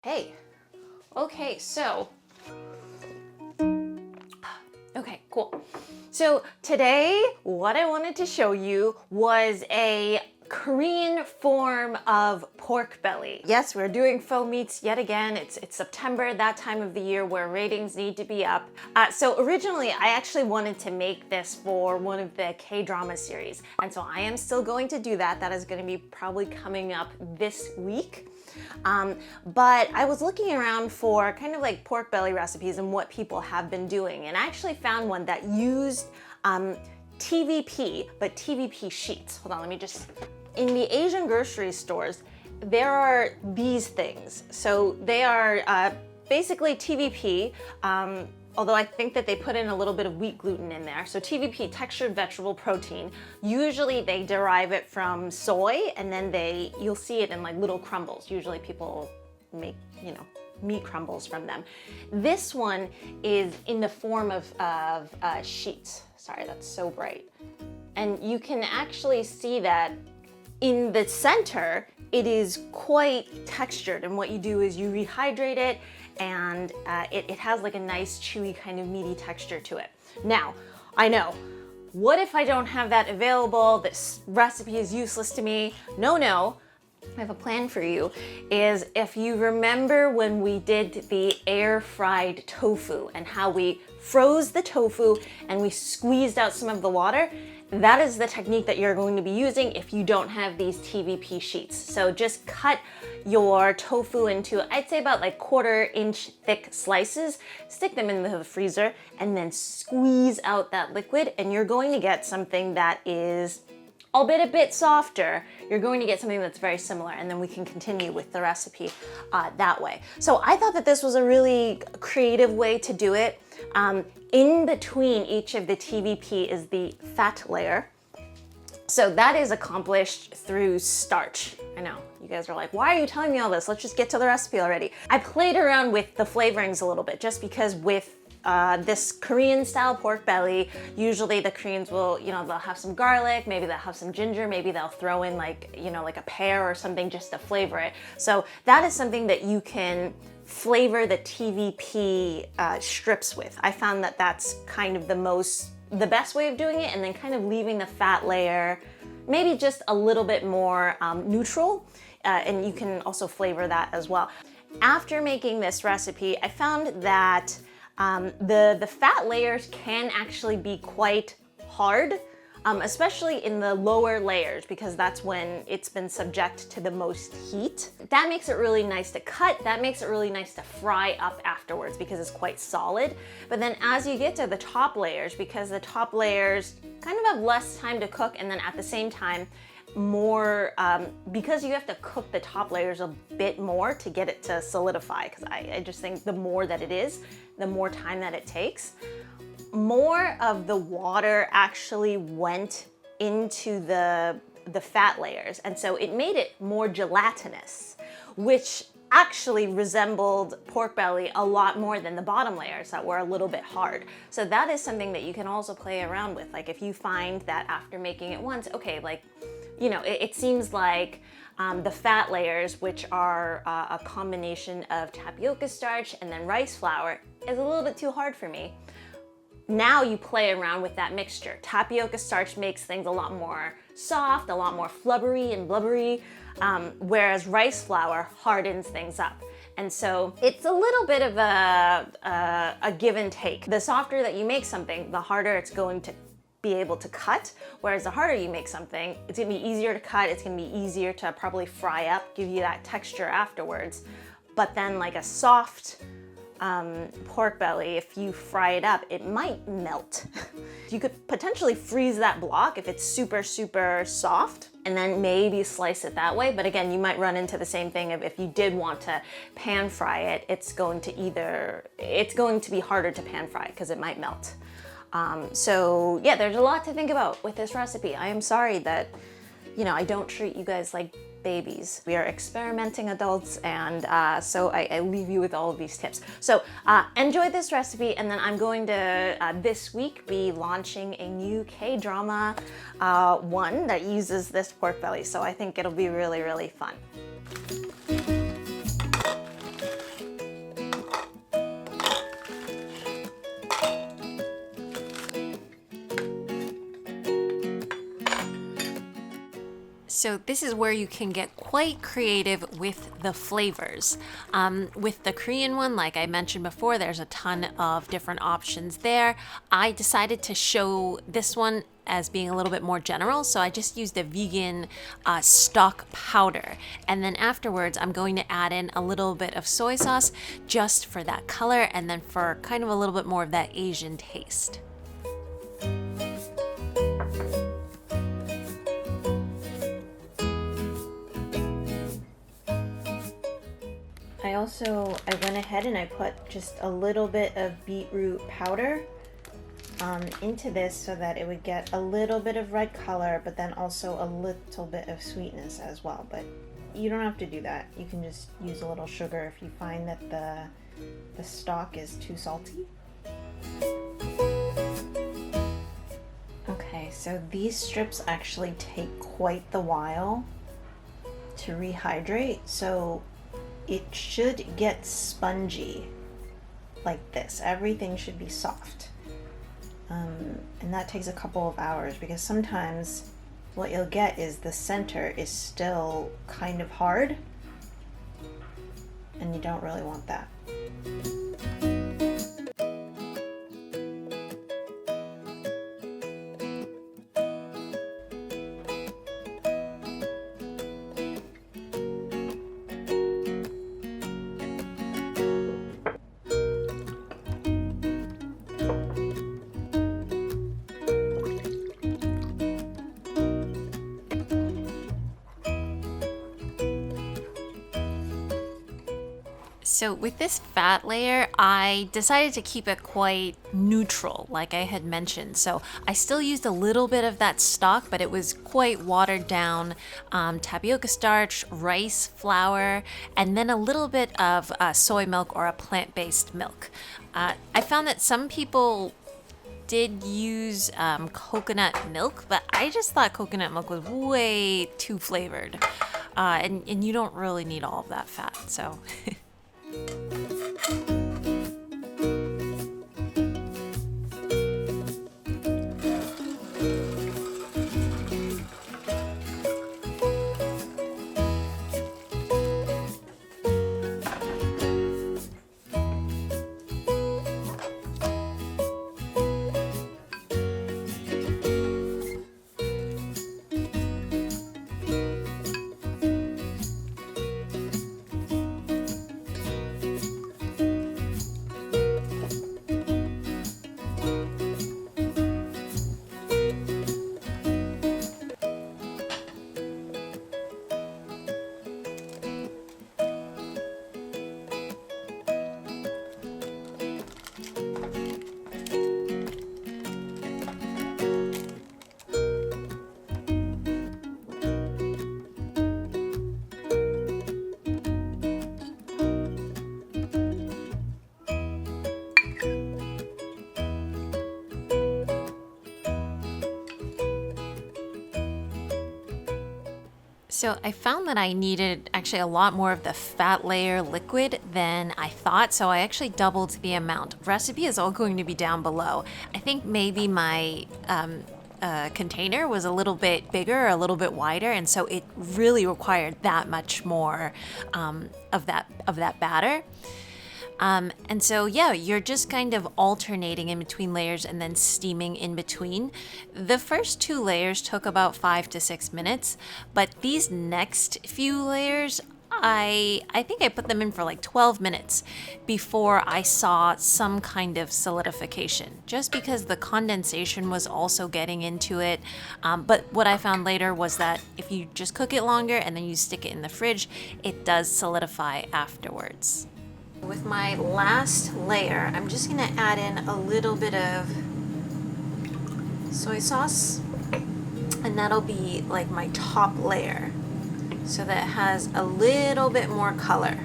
Hey, okay, okay, cool. So today, what I wanted to show you was a Korean form of pork belly. Yes, we're doing faux meats yet again. It's September, that time of the year where ratings need to be up. So originally, I actually wanted to make this for one of the K-drama series. And so I am still going to do that. That is going to be probably coming up this week. But I was looking around for kind of like pork belly recipes and what people have been doing. And I actually found one that used TVP, but TVP sheets. Hold on, let me just... In the Asian grocery stores, there are these things. So they are basically TVP, although I think that they put in a little bit of wheat gluten in there. So TVP, textured vegetable protein. Usually they derive it from soy, and then you'll see it in like little crumbles. Usually people make, meat crumbles from them. This one is in the form of sheets. Sorry, that's so bright. And you can actually see that in the center, it is quite textured. And what you do is you rehydrate it, and it has like a nice chewy kind of meaty texture to it. Now, I know, what if I don't have that available? This recipe is useless to me. No, I have a plan for you. Is if you remember when we did the air fried tofu and how we froze the tofu and we squeezed out some of the water, that is the technique that you're going to be using if you don't have these TVP sheets. So just cut your tofu into, I'd say about like 1/4 inch thick slices, stick them in the freezer, and then squeeze out that liquid, and you're going to get something that is, albeit a bit softer, you're going to get something that's very similar, and then we can continue with the recipe that way. So I thought that this was a really creative way to do it. In between each of the TVP is the fat layer. So that is accomplished through starch. I know, you guys are like, why are you telling me all this? Let's just get to the recipe already. I played around with the flavorings a little bit, just because with this Korean style pork belly, usually the Koreans will, they'll have some garlic, maybe they'll have some ginger, maybe they'll throw in like a pear or something just to flavor it. So that is something that you can flavor the TVP strips with. I found that that's kind of the best way of doing it, and then kind of leaving the fat layer maybe just a little bit more neutral, and you can also flavor that as well. After making this recipe, I found that the fat layers can actually be quite hard, especially in the lower layers, because that's when it's been subject to the most heat. That makes it really nice to cut. That makes it really nice to fry up afterwards because it's quite solid. But then as you get to the top layers, because the top layers kind of have less time to cook, and then at the same time, more, because you have to cook the top layers a bit more to get it to solidify, because I just think the more that it is, the more time that it takes. More of the water actually went into the fat layers, and so it made it more gelatinous, which actually resembled pork belly a lot more than the bottom layers that were a little bit hard. So that is something that you can also play around with. Like if you find that after making it once, okay, like, it seems like the fat layers, which are a combination of tapioca starch and then rice flour, is a little bit too hard for me. Now you play around with that mixture. Tapioca starch makes things a lot more soft, a lot more flubbery and blubbery, whereas rice flour hardens things up. And so it's a little bit of a give and take. The softer that you make something, the harder it's going to be able to cut, whereas the harder you make something, it's gonna be easier to cut, it's gonna be easier to probably fry up, give you that texture afterwards. But then like a soft pork belly, if you fry it up, it might melt. You could potentially freeze that block if it's super, super soft, and then maybe slice it that way. But again, you might run into the same thing of if you did want to pan fry it, it's going to be harder to pan fry because it might melt. So yeah, there's a lot to think about with this recipe. I am sorry that, I don't treat you guys like babies. We are experimenting adults, and so I leave you with all of these tips. So enjoy this recipe, and then I'm going to this week be launching a new K-drama one that uses this pork belly. So I think it'll be really, really fun. So this is where you can get quite creative with the flavors. With the Korean one, like I mentioned before, there's a ton of different options there. I decided to show this one as being a little bit more general, so I just used a vegan stock powder. And then afterwards, I'm going to add in a little bit of soy sauce just for that color and then for kind of a little bit more of that Asian taste. I went ahead and I put just a little bit of beetroot powder into this so that it would get a little bit of red color, but then also a little bit of sweetness as well. But you don't have to do that. You can just use a little sugar if you find that the stock is too salty. Okay, so these strips actually take quite the while to rehydrate, so it should get spongy like this. Everything should be soft. And that takes a couple of hours because sometimes what you'll get is the center is still kind of hard and you don't really want that. So with this fat layer, I decided to keep it quite neutral, like I had mentioned. So I still used a little bit of that stock, but it was quite watered down tapioca starch, rice flour, and then a little bit of soy milk or a plant-based milk. I found that some people did use coconut milk, but I just thought coconut milk was way too flavored. And you don't really need all of that fat, so... So I found that I needed actually a lot more of the fat layer liquid than I thought, so I actually doubled the amount. Recipe is all going to be down below. I think maybe my container was a little bit bigger, a little bit wider, and so it really required that much more of that batter. And so, yeah, you're just kind of alternating in between layers and then steaming in between. The first 2 layers took about 5 to 6 minutes, but these next few layers, I think I put them in for like 12 minutes before I saw some kind of solidification, just because the condensation was also getting into it. But what I found later was that if you just cook it longer and then you stick it in the fridge, it does solidify afterwards. With my last layer, I'm just gonna add in a little bit of soy sauce, and that'll be like my top layer, so that it has a little bit more color.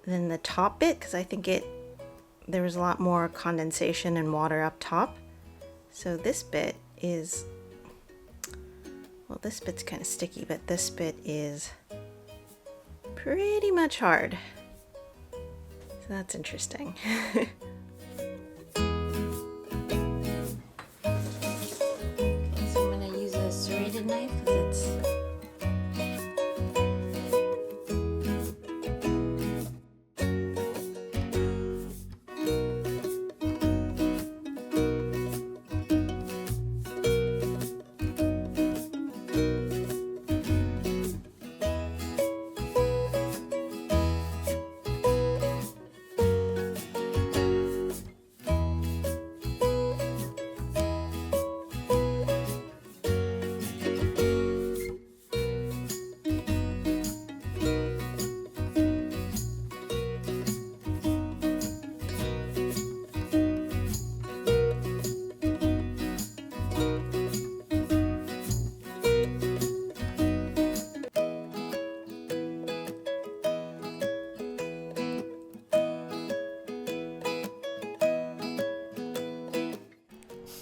than the top bit because I think there was a lot more condensation and water up top. So this bit is, well, this bit's kind of sticky, but this bit is pretty much hard. So that's interesting. So I'm gonna use a serrated knife because it's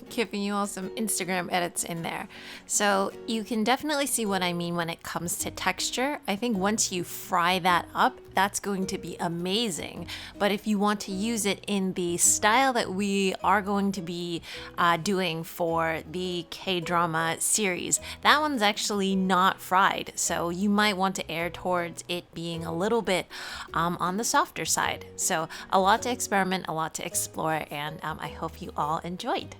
giving you all some Instagram edits in there. So you can definitely see what I mean when it comes to texture. I think once you fry that up, that's going to be amazing. But if you want to use it in the style that we are going to be doing for the K-drama series, that one's actually not fried. So you might want to err towards it being a little bit on the softer side. So a lot to experiment, a lot to explore, and I hope you all enjoyed.